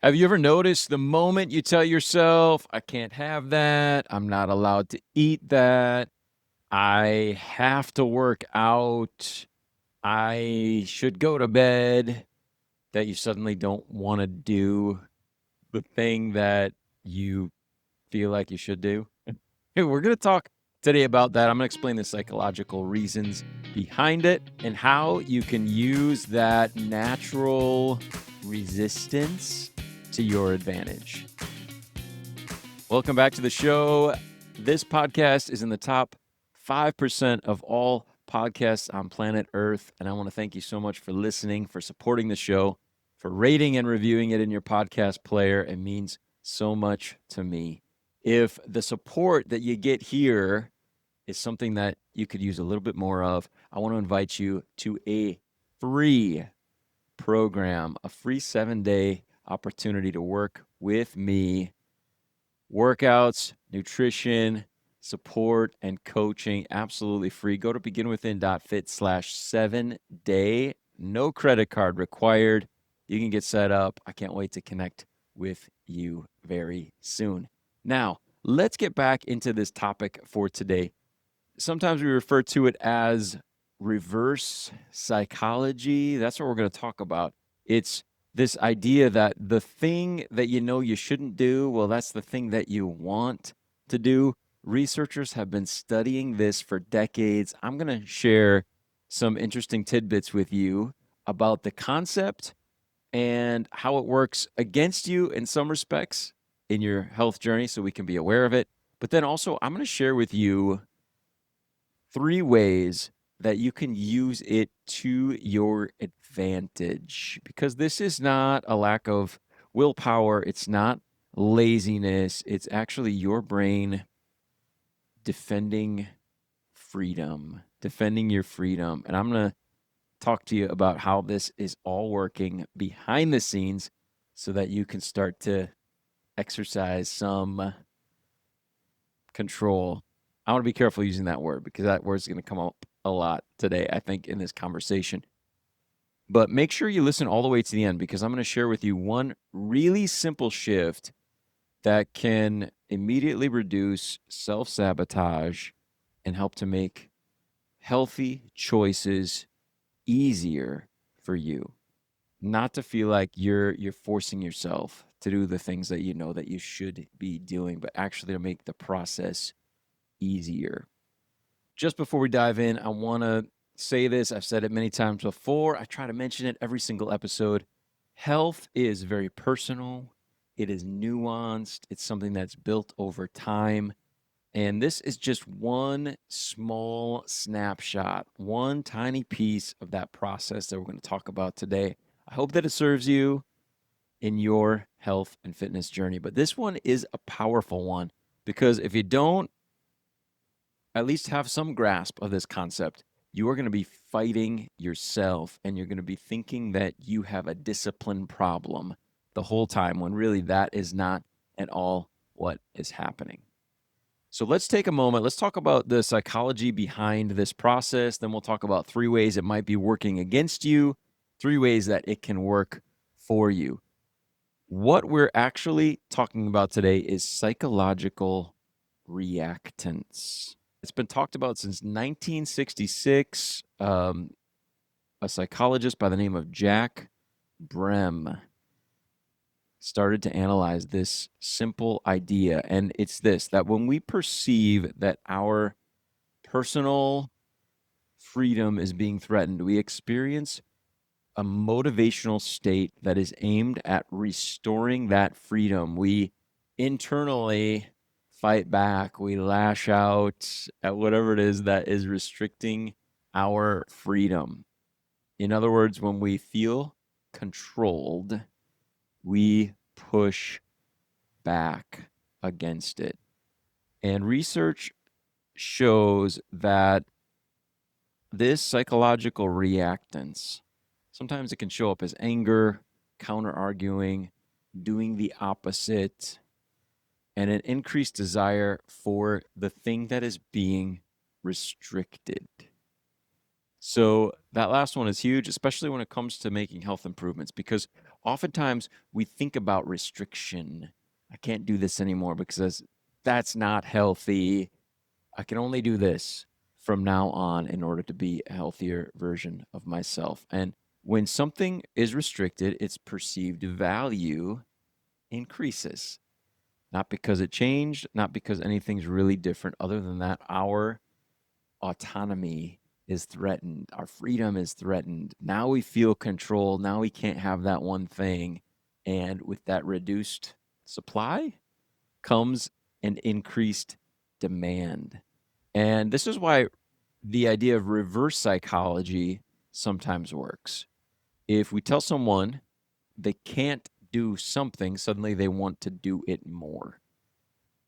Have you ever noticed the moment you tell yourself, I can't have that, I'm not allowed to eat that, I have to work out, I should go to bed, that you suddenly don't want to do the thing that you feel like you should do? Hey, we're going to talk today about that. I'm going to explain the psychological reasons behind it and how you can use that natural resistance to your advantage. Welcome back to the show. This podcast is in the top 5% of all podcasts on planet Earth. And I want to thank you so much for listening, for supporting the show, for rating and reviewing it in your podcast player. It means so much to me. If the support that you get here is something that you could use a little bit more of, I want to invite you to a free program, a free 7-day opportunity to work with me. Workouts, nutrition, support, and coaching, absolutely free. Go to beginwithin.fit/7-day. No credit card required. You can get set up. I can't wait to connect with you very soon. Now, let's get back into this topic for today. Sometimes we refer to it as reverse psychology. That's what we're going to talk about. It's this idea that the thing that you know you shouldn't do, well, that's the thing that you want to do. Researchers have been studying this for decades. I'm going to share some interesting tidbits with you about the concept and how it works against you in some respects in your health journey so we can be aware of it. But then also, I'm going to share with you 3 ways that you can use it to your advantage, because this is not a lack of willpower. It's not laziness. It's actually your brain defending defending your freedom. And I'm going to talk to you about how this is all working behind the scenes so that you can start to exercise some control. I want to be careful using that word because that word is going to come up a lot today, I think, in this conversation. But make sure you listen all the way to the end because I'm going to share with you one really simple shift that can immediately reduce self-sabotage and help to make healthy choices easier for you. Not to feel like you're forcing yourself to do the things that you know that you should be doing, but actually to make the process easier. Just before we dive in, I want to say this. I've said it many times before. I try to mention it every single episode. Health is very personal. It is nuanced. It's something that's built over time. And this is just one small snapshot, one tiny piece of that process that we're going to talk about today. I hope that it serves you in your health and fitness journey. But this one is a powerful one because if you don't at least have some grasp of this concept, you are going to be fighting yourself and you're going to be thinking that you have a discipline problem the whole time when really that is not at all what is happening. So let's take a moment. Let's talk about the psychology behind this process. Then we'll talk about 3 ways it might be working against you, 3 ways that it can work for you. What we're actually talking about today is psychological reactance. It's been talked about since 1966. A psychologist by the name of Jack Brem started to analyze this simple idea. And it's this, that when we perceive that our personal freedom is being threatened, we experience a motivational state that is aimed at restoring that freedom. We internally fight back, we lash out at whatever it is that is restricting our freedom. In other words, when we feel controlled, we push back against it. And research shows that this psychological reactance, sometimes it can show up as anger, counter-arguing, doing the opposite, and an increased desire for the thing that is being restricted. So that last one is huge, especially when it comes to making health improvements, because oftentimes we think about restriction. I can't do this anymore because that's not healthy. I can only do this from now on in order to be a healthier version of myself. And when something is restricted, its perceived value increases. Not because it changed, not because anything's really different. Other than that, our autonomy is threatened. Our freedom is threatened. Now we feel control. Now we can't have that one thing. And with that reduced supply comes an increased demand. And this is why the idea of reverse psychology sometimes works. If we tell someone they can't do something, suddenly they want to do it more.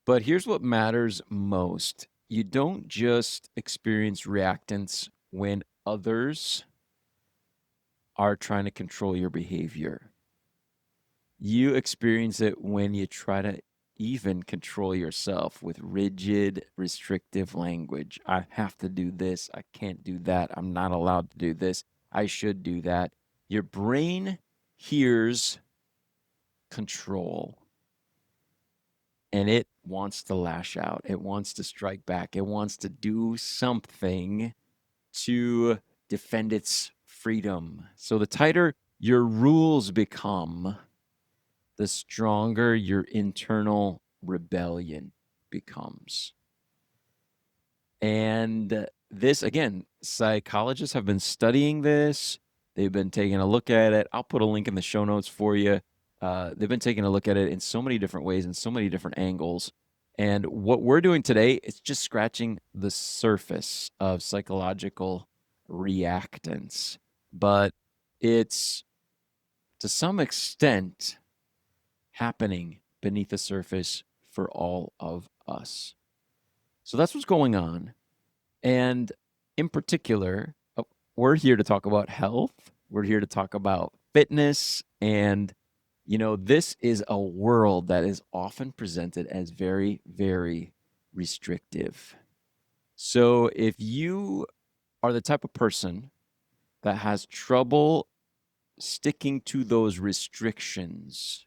But here's what matters most. You don't just experience reactance when others are trying to control your behavior. You experience it when you try to even control yourself with rigid, restrictive language. I have to do this. I can't do that. I'm not allowed to do this. I should do that. Your brain hears control and it wants to lash out. It wants to strike back. It wants to do something to defend its freedom. So the tighter your rules become, the stronger your internal rebellion becomes. And this, again, psychologists have been studying this. They've been taking a look at it. I'll put a link in the show notes for you. They've been taking a look at it in so many different ways, in so many different angles. And what we're doing today is just scratching the surface of psychological reactance. But it's, to some extent, happening beneath the surface for all of us. So that's what's going on. And in particular, we're here to talk about health. We're here to talk about fitness. And, this is a world that is often presented as very, very restrictive. So if you are the type of person that has trouble sticking to those restrictions,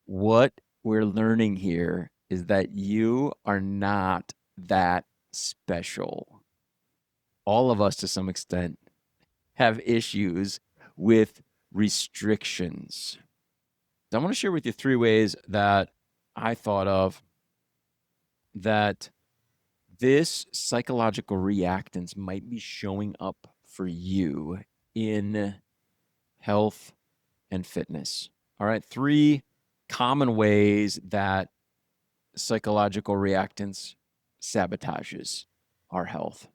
what we're learning here is that you are not that special. All of us, to some extent, have issues with restrictions. I want to share with you 3 ways that I thought of that this psychological reactance might be showing up for you in health and fitness. All right, 3 common ways that psychological reactance sabotages our health.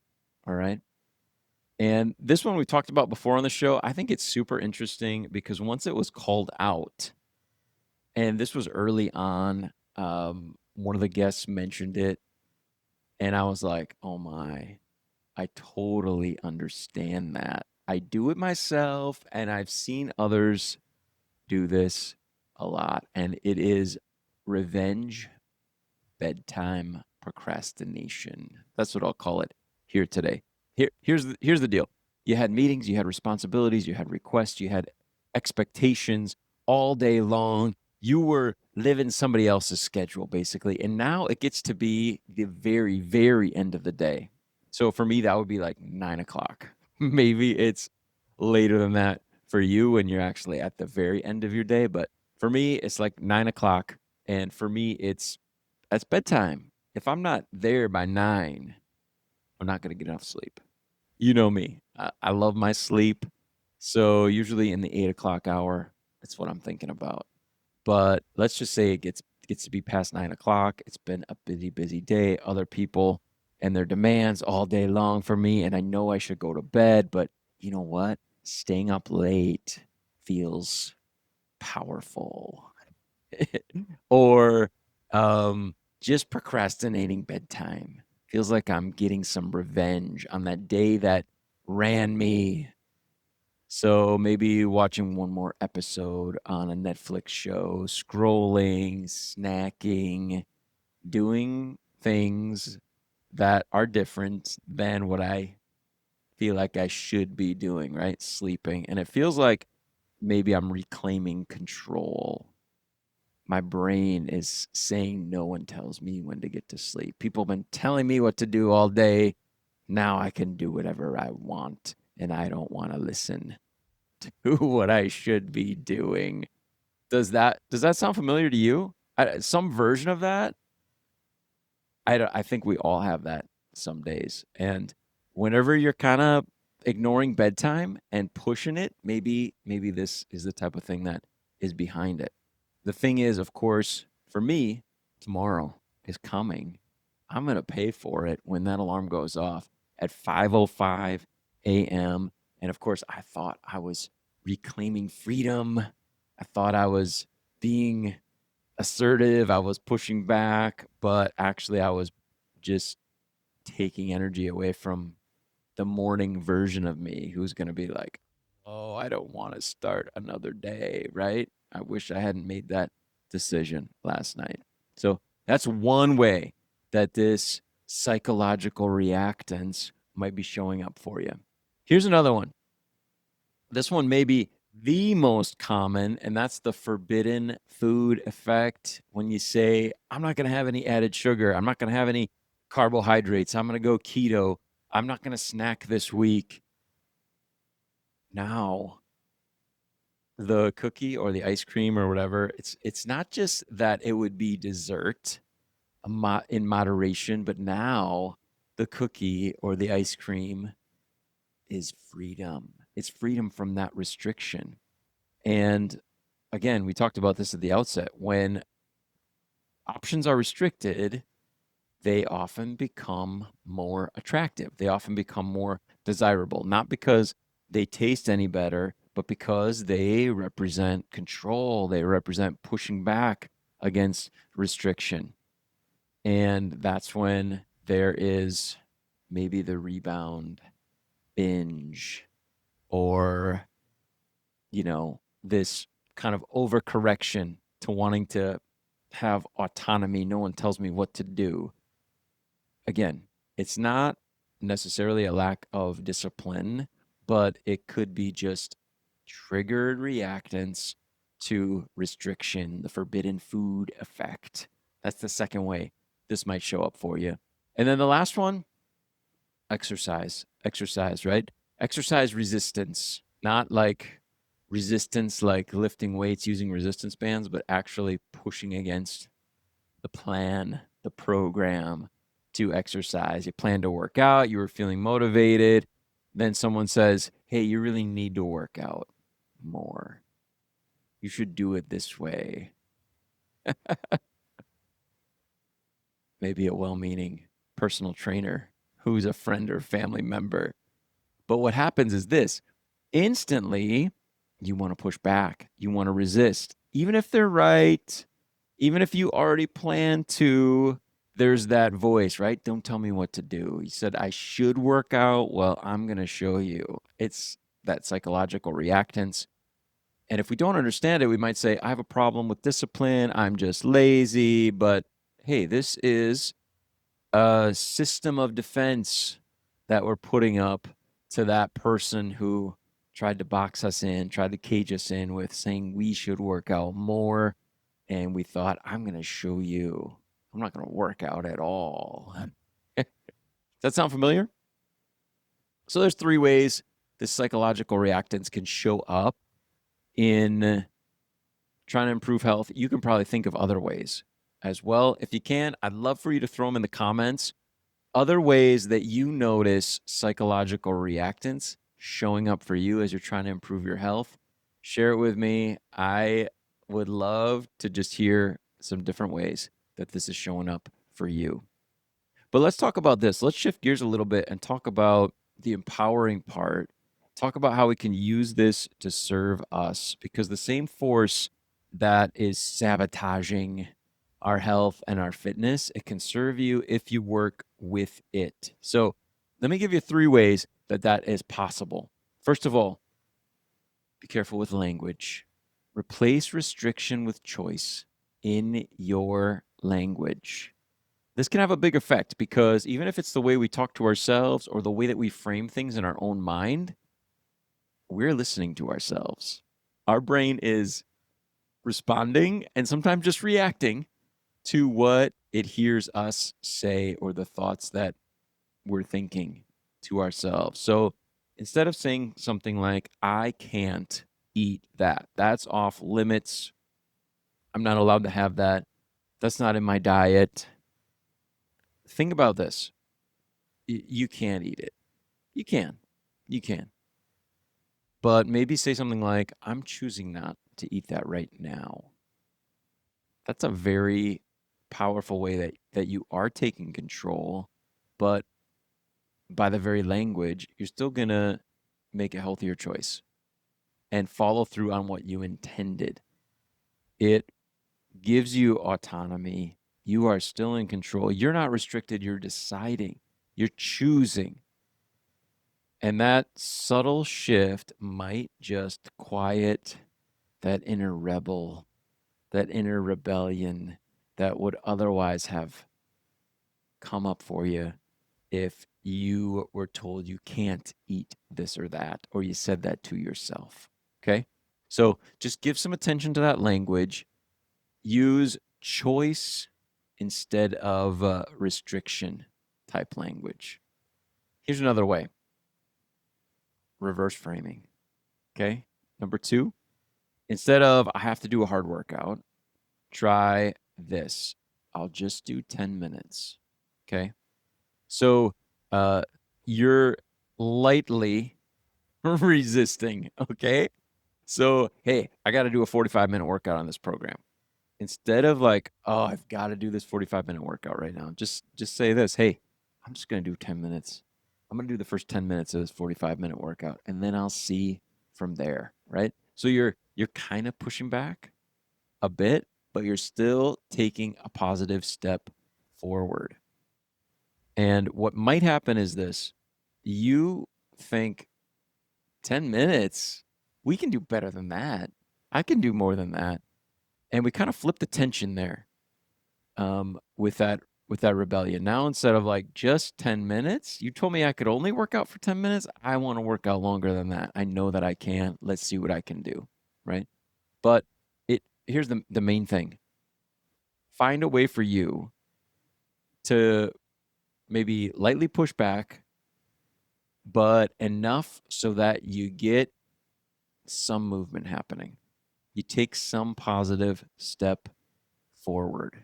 All right. And this one we talked about before on the show. I think it's super interesting because once it was called out, and this was early on, one of the guests mentioned it, and I was like, oh my, I totally understand that. I do it myself, and I've seen others do this a lot, and it is revenge bedtime procrastination. That's what I'll call it here today. Here's the deal. You had meetings, you had responsibilities, you had requests, you had expectations all day long. You were living somebody else's schedule, basically. And now it gets to be the very, very end of the day. So for me, that would be like 9 o'clock. Maybe it's later than that for you when you're actually at the very end of your day. But for me, it's like 9 o'clock. And for me, that's bedtime. If I'm not there by 9, I'm not going to get enough sleep. You know me. I love my sleep. So usually in the 8 o'clock hour, that's what I'm thinking about. But let's just say it gets to be past 9 o'clock. It's been a busy, busy day. Other people and their demands all day long for me. And I know I should go to bed. But you know what? Staying up late feels powerful. Or just procrastinating bedtime. Feels like I'm getting some revenge on that day that ran me. So maybe watching one more episode on a Netflix show, scrolling, snacking, doing things that are different than what I feel like I should be doing, right? Sleeping. And it feels like maybe I'm reclaiming control. My brain is saying no one tells me when to get to sleep. People have been telling me what to do all day. Now I can do whatever I want, and I don't want to listen to what I should be doing. Does that sound familiar to you? Some version of that? I think we all have that some days. And whenever you're kind of ignoring bedtime and pushing it, maybe this is the type of thing that is behind it. The thing is, of course, for me, tomorrow is coming. I'm going to pay for it when that alarm goes off at 5:05 a.m. And of course, I thought I was reclaiming freedom. I thought I was being assertive. I was pushing back, but actually I was just taking energy away from the morning version of me who's going to be like, "Oh, I don't want to start another day," right? I wish I hadn't made that decision last night. So that's one way that this psychological reactance might be showing up for you. Here's another one. This one may be the most common, and that's the forbidden food effect. When you say, I'm not going to have any added sugar, I'm not going to have any carbohydrates, I'm going to go keto, I'm not going to snack this week. Now, the cookie or the ice cream or whatever, it's not just that it would be dessert in moderation, but now the cookie or the ice cream is freedom. It's freedom from that restriction. And again, we talked about this at the outset. When options are restricted, they often become more attractive. They often become more desirable, not because they taste any better, but because they represent control. They represent pushing back against restriction. And that's when there is maybe the rebound binge or, this kind of overcorrection to wanting to have autonomy. No one tells me what to do. Again, it's not necessarily a lack of discipline, but it could be just triggered reactance to restriction, the forbidden food effect. That's the second way this might show up for you. And then the last one, exercise, right? Exercise resistance, not like resistance like lifting weights using resistance bands, but actually pushing against the plan, the program to exercise. You plan to work out, you were feeling motivated. Then someone says, hey, you really need to work out more. You should do it this way. Maybe a well meaning personal trainer who's a friend or family member. But what happens is this instantly, you want to push back, you want to resist, even if they're right, even if you already plan to. There's that voice, right? Don't tell me what to do. You said I should work out. Well, I'm going to show you. It's that psychological reactance. And if we don't understand it, we might say, I have a problem with discipline. I'm just lazy. But hey, this is a system of defense that we're putting up to that person who tried to box us in, tried to cage us in with saying we should work out more. And we thought, I'm going to show you. I'm not going to work out at all. Does that sound familiar? So there's three ways this psychological reactance can show up in trying to improve health. You can probably think of other ways as well. If you can, I'd love for you to throw them in the comments. Other ways that you notice psychological reactance showing up for you as you're trying to improve your health. Share it with me. I would love to just hear some different ways that this is showing up for you. But let's talk about this. Let's shift gears a little bit and talk about the empowering part. Talk about how we can use this to serve us, because the same force that is sabotaging our health and our fitness, it can serve you if you work with it. So let me give you three ways that is possible. First of all, be careful with language. Replace restriction with choice in your language. This can have a big effect because even if it's the way we talk to ourselves or the way that we frame things in our own mind, we're listening to ourselves. Our brain is responding and sometimes just reacting to what it hears us say or the thoughts that we're thinking to ourselves. So instead of saying something like, I can't eat that, that's off limits, I'm not allowed to have that, that's not in my diet. Think about this. You can't eat it. You can. You can. But maybe say something like, I'm choosing not to eat that right now. That's a very powerful way that you are taking control, but by the very language, you're still going to make a healthier choice and follow through on what you intended. It gives you autonomy. You are still in control. You're not restricted. You're deciding. You're choosing. And that subtle shift might just quiet that inner rebel, that inner rebellion that would otherwise have come up for you if you were told you can't eat this or that, or you said that to yourself. Okay. So just give some attention to that language. Use choice instead of restriction type language. Here's another way: reverse framing. Okay. Number 2, instead of I have to do a hard workout, try this. I'll just do 10 minutes. Okay. So you're lightly resisting. Okay. So, hey, I got to do a 45-minute workout on this program. Instead of like, oh, I've got to do this 45-minute workout right now, just say this: hey, I'm just going to do 10 minutes. I'm going to do the first 10 minutes of this 45-minute workout, and then I'll see from there, right? So you're kind of pushing back a bit, but you're still taking a positive step forward. And what might happen is this: you think 10 minutes, we can do better than that. I can do more than that. And we kind of flip the tension there with that rebellion. Now, instead of like just 10 minutes, you told me I could only work out for 10 minutes. I want to work out longer than that. I know that I can. Let's see what I can do. Right. But here's the main thing: find a way for you to maybe lightly push back, but enough so that you get some movement happening. You take some positive step forward.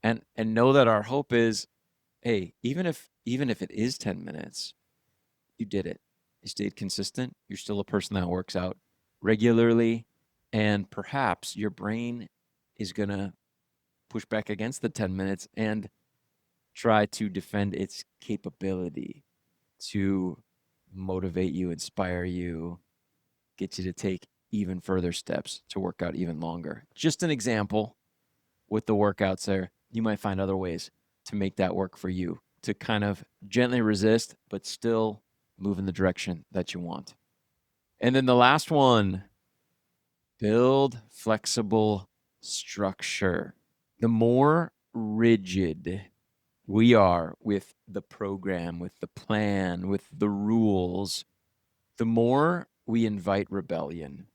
And know that our hope is, hey, even if it is 10 minutes, you did it. You stayed consistent. You're still a person that works out regularly, and perhaps your brain is going to push back against the 10 minutes and try to defend its capability to motivate you, inspire you, get you to take even further steps to work out even longer. Just an example with the workouts there. You might find other ways to make that work for you, to kind of gently resist, but still move in the direction that you want. And then the last one: build flexible structure. The more rigid we are with the program, with the plan, with the rules, the more we invite rebellion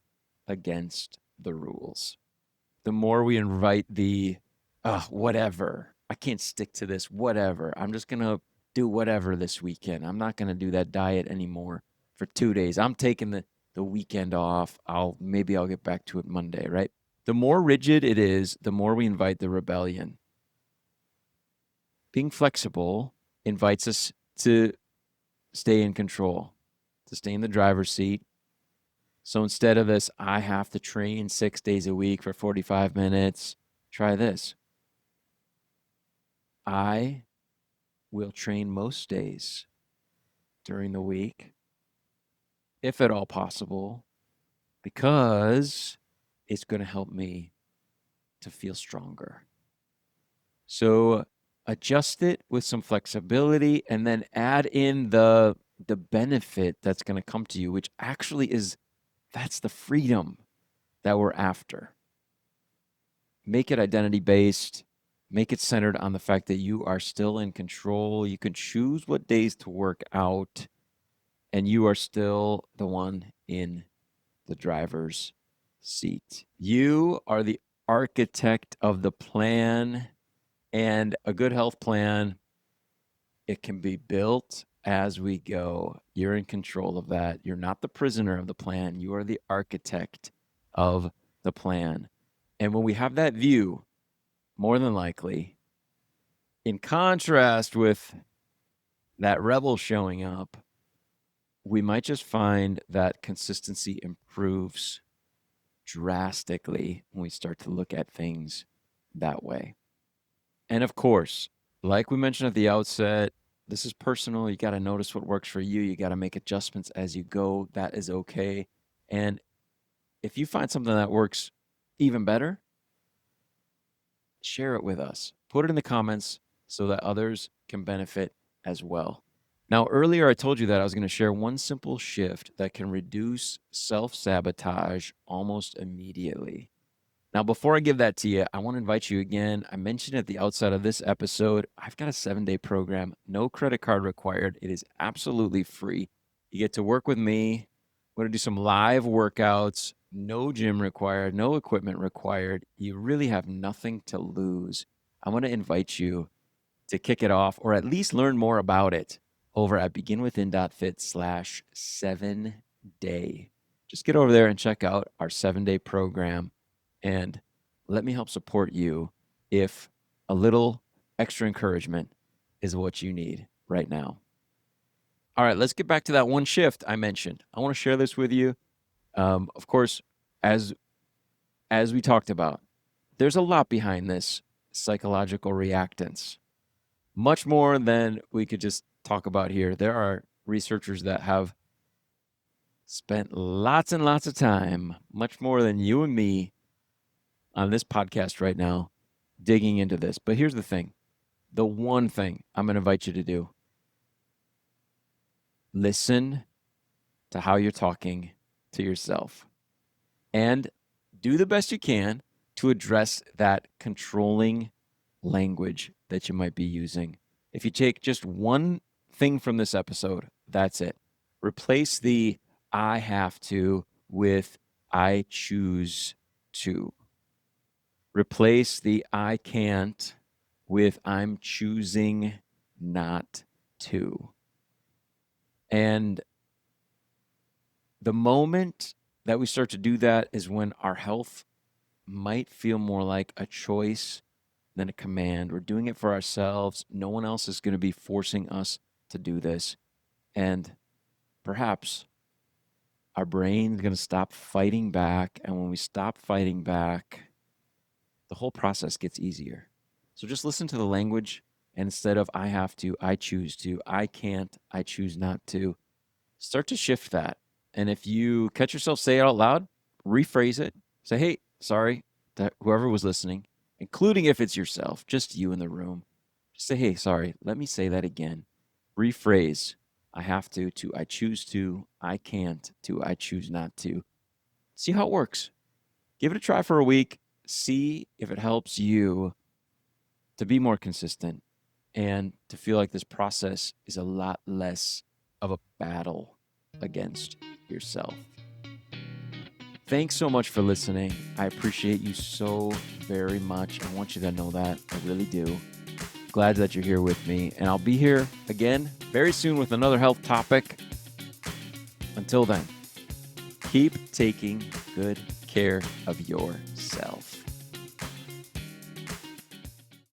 against the rules. The more we invite the whatever, I can't stick to this, whatever, I'm just going to do whatever this weekend. I'm not going to do that diet anymore for 2 days. I'm taking the weekend off. I'll get back to it Monday, right? The more rigid it is, the more we invite the rebellion. Being flexible invites us to stay in control, to stay in the driver's seat. So instead of this, I have to train 6 days a week for 45 minutes, try this: I will train most days during the week, if at all possible, because it's going to help me to feel stronger. So adjust it with some flexibility, and then add in the benefit that's going to come to you, which actually that's the freedom that we're after. Make it identity based. Make it centered on the fact that you are still in control. You can choose what days to work out, and you are still the one in the driver's seat. You are the architect of the plan, and a good health plan, it can be built as we go. You're in control of that. You're not the prisoner of the plan. You are the architect of the plan. And when we have that view, more than likely, in contrast with that rebel showing up, we might just find that consistency improves drastically when we start to look at things that way. And of course, like we mentioned at the outset, this is personal. You got to notice what works for you. You got to make adjustments as you go. That is okay. And if you find something that works even better, share it with us. Put it in the comments so that others can benefit as well. Now, earlier I told you that I was going to share one simple shift that can reduce self-sabotage almost immediately. Now, before I give that to you, I want to invite you again. I mentioned at the outset of this episode, I've got a 7-day program, no credit card required. It is absolutely free. You get to work with me. We're going to do some live workouts, no gym required, no equipment required. You really have nothing to lose. I want to invite you to kick it off or at least learn more about it over at beginwithin.fit/7day. Just get over there and check out our 7-day program. And let me help support you if a little extra encouragement is what you need right now. All right, let's get back to that one shift I mentioned. I want to share this with you. Of course, as we talked about, there's a lot behind this psychological reactance. Much more than we could just talk about here. There are researchers that have spent lots and lots of time, much more than you and me, on this podcast right now, digging into this. But here's the thing. The one thing I'm going to invite you to do. Listen to how you're talking to yourself. And do the best you can to address that controlling language that you might be using. If you take just one thing from this episode, that's it. Replace the I have to with I choose to. Replace the I can't with I'm choosing not to. And the moment that we start to do that is when our health might feel more like a choice than a command. We're doing it for ourselves. No one else is going to be forcing us to do this. And perhaps our brain's going to stop fighting back. And when we stop fighting back, the whole process gets easier. So just listen to the language. And instead of I have to, I choose to, I can't, I choose not to, start to shift that. And if you catch yourself say it out loud, rephrase it. Say, hey, sorry, that whoever was listening, including if it's yourself, just you in the room, just say, hey, sorry, let me say that again. Rephrase I have to I choose to, I can't to I choose not to. See how it works. Give it a try for a week. See if it helps you to be more consistent and to feel like this process is a lot less of a battle against yourself. Thanks so much for listening. I appreciate you so very much. I want you to know that. I really do. Glad that you're here with me. And I'll be here again very soon with another health topic. Until then, keep taking good care of yourself.